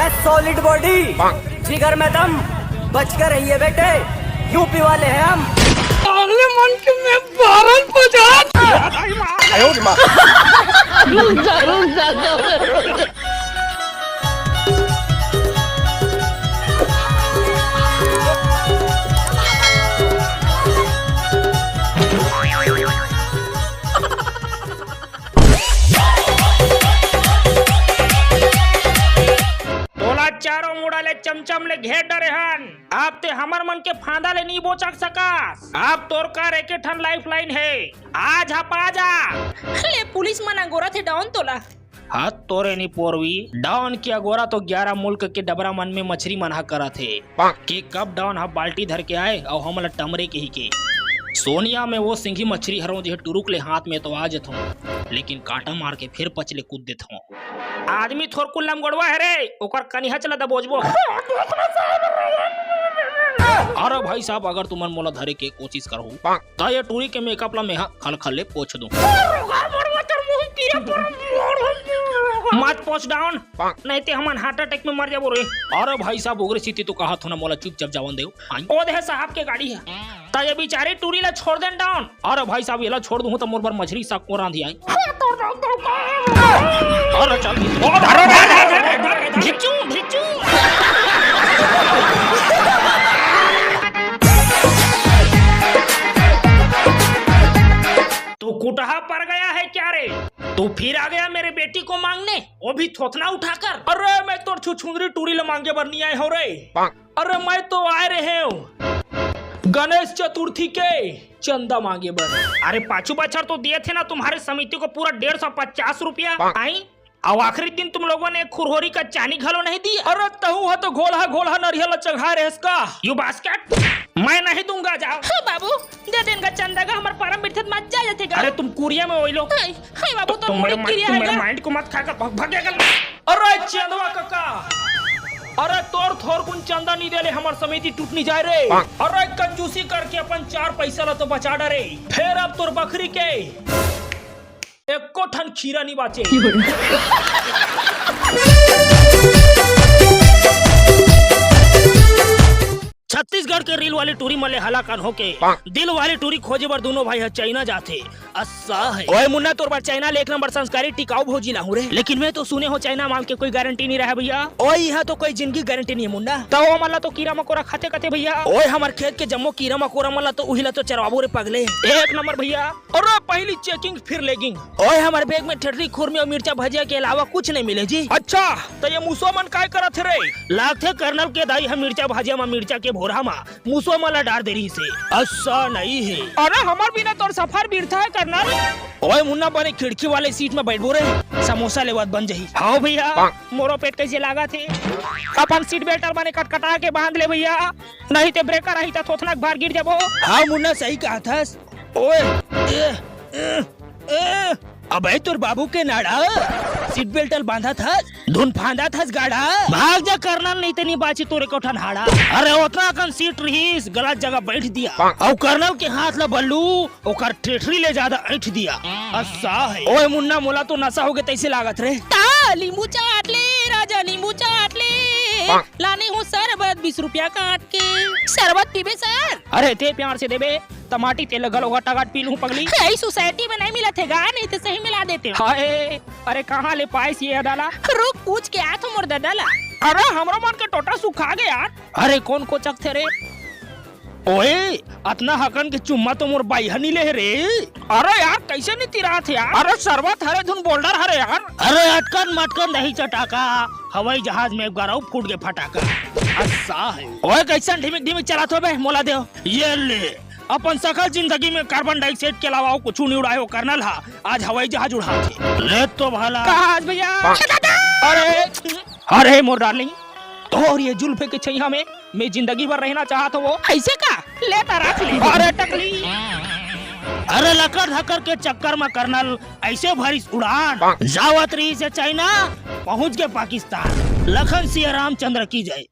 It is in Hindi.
है सॉलिड बॉडी, जिगर में दम, बच कर रहिए बेटे, यूपी वाले हैं हम। अगले मन के में 12 50 चारों मुड़ाले चमचम ले घेर डरे हन। आप ते हमर मन के फांदा ले नहीं बोचक सकास। आप तोर का रेके ठन लाइफलाइन है, आज हप आजा। ले पुलिस मना गोरा थे डाउन तोला। हाथ तोरे नहीं पोरवी, डाउन किया गोरा तो 11 मुल्क के डबरा मन में मछली मना करा थे कि कब डाउन हम बाल्टी धर के आए और हमला टमरे के ही के। सोनिया में वो सिंघी मछली हरों जो टुरुक ले हाथ में तो आ जत हूँ, लेकिन कांटा मार के फिर पचले कूद देत हूँ। आदमी थोर कुल्लम गोड़वा है रे, ओकर कनिहा चला दबोजबो। अरे भाई साहब, अगर तुमन मोला धरे के कोशिश करहु तो ये टूरी के मेकअप ला मैं खल खल ले पोछ दूं। मत पोछ डाउन, नहीं ते हमन हार्ट अटैक में मर जाबो रे। अरे भाई साहब, ओगरे सीती तो कहा थो ना मोला चुपचाप जावन देओ। ओ दे साहब के गाड़ी है, ता ये बेचारे टूरी ला छोड़ देन डाउन। अरे भाई साहब, ये ला छोड़ दूं तो मोर बर मछली सा को रांधी आई। अरे चल भिचू भिचू। तू कुटहा पड़ गया है क्या रे? तू फिर आ गया मेरे बेटी को मांगने, वो भी थोथना उठाकर। अरे मैं तो छुछुंदरी टूरी ले मांगे बर नहीं आए हो रे। अरे मैं तो आए रहे हूँ गणेश चतुर्थी के चंदा मांगे बर। अरे पांचू बच्चर तो दिए थे ना तुम्हारे समिति को पूरा 150 रुपया आई, और आखिरी दिन तुम लोगों ने खुरहोरी का चानी घलो नहीं दी। अरे तहु है तो घोला नरियल चढ़ा रहे इसका यू बास्केट, मैं नहीं दूंगा। जाओ बाबू दे देंगा चंदा का, हमारे परम बिरथत मत जा जाते। अरे तुम कुरिया में ओइलो। हाय बाबू तो मेरे माइंड को मत खाकर भागेगा। अरे चंदवा काका, अरे तोर थोर कुन चंदा नहीं देले, हमार समिति टूट नहीं जाए रे। अरे कंजूसी करके अपन 4 पैसा ला तो बचा डरे, फिर अब तोर बकरी के एको ठन खीरा नहीं बाचे। छत्तीसगढ़ के रील वाली टूरी मले हलाकान होके दिल वाली टूरी खोजे बर दोनों भाई चाइना जाते। अस्सा है ओए मुन्ना, तोर बार चाइना ले 1 नंबर संस्कारी टिकाऊ भोजी लाहू रे। लेकिन मैं तो सुने हो चाइना माल के कोई गारंटी नहीं रहा भैया। ओए यहाँ तो कोई जिंदगी गारंटी नहीं है मुन्ना। तो वो मला तो कीड़ा मकोड़ा खाते कते भैया। ओए हमार खेत के जम्मो कीड़ा मकोड़ा मला तो उहिला तो चरवाबू रे पगले। 1 नंबर भैया। और पहली चेकिंग फिर लेगिंग। ओए हमारे बैग में ठेठरी खुरमी और मिर्चा भजिया के अलावा कुछ नहीं मिले जी। अच्छा तो ये मुसो मन काय करत रे? लागथे कर्नल के दाई हम मिर्चा भजिया में मिर्चा के भोरा मा मुसो मला डार देरी से। अच्छा नहीं है। अरे हमार बिना तोर सफर बिरथा है कर्नल। ओए मुन्ना बने खिड़की वाले सीट में बैठबो रे, समोसा लेवत बन जही। हाँ भैया, मोरो पेट कैसे लागा थे? अपन सीट बेल्ट बने कटकटा के बांध ले भैया, नहीं ते ब्रेकर रही तो थोथनक बाहर गिर जाबो। हाँ मुन्ना सही कहा था। ओए अबे तोर बाबू के नाड़ा सीट बेल्ट बांधा था, धुन फांदा था गाड़ा। भाग जा कर्नल, नहीं तो नहीं बाची तोरे को ठनहाड़ा। अरे उतना कन सीट रहीस, गलत जगह बैठ दिया और कर्नल के हाथ ला बल्लू ओकर ठेठरी ले ज्यादा ऐठ दिया। अच्छा है। ओए मुन्ना, मोला तो नशा हो गए तैसे लागत रे। नींबू चाट ले राजा, नींबू चाट ले। लाने हो शरबत 20 रुपया काट के। शरबत पीबे सर? अरे ते प्यार से देबे, टमाटी तेल गलो घटाघट पी लूं पगली। यही सोसाइटी में नहीं मिला थे गा, नहीं तो सही मिला देते। हाय अरे कहाँ ले पाइस ये डाला? रुक पूछ के आ, तुम मुर्दा डाला। अरे हमरा मन के टोटा सुखा गए यार। अरे कौन कोचक थे रे? ओए अतना हकन के चुम्मा तो मोर बाईहनी ले रे। अरे यार कैसे नहीं तिरा थे यार? अरे शरबत हरे धुन बोल्डर हरे यार। अरे अटकन मटकन नहीं चटाका, हवाई जहाज में गराऊ फूट के फटाका। अच्छा है। ओए कैसा ढिमिक ढिमिक चला तो बे, मोला दे। ये ले अपन सकल जिंदगी में कार्बन डाइऑक्साइड के अलावा कुछ नहीं उड़ाए हो कर्नल। हा आज हवाई जहाज उड़ा थे। ले तो भला कहा भैया। अरे अरे मोर डार्लिंग, और ये जुल्फे के छैया में मैं जिंदगी भर रहना चाहता वो ऐसे का लेता रख ले। अरे टकली, अरे लकर धकर के चक्कर में कर्नल ऐसे भरिस उड़ान जावत रही से चाइना पहुंच के पाकिस्तान। लखन सिंह रामचंद्र की जय।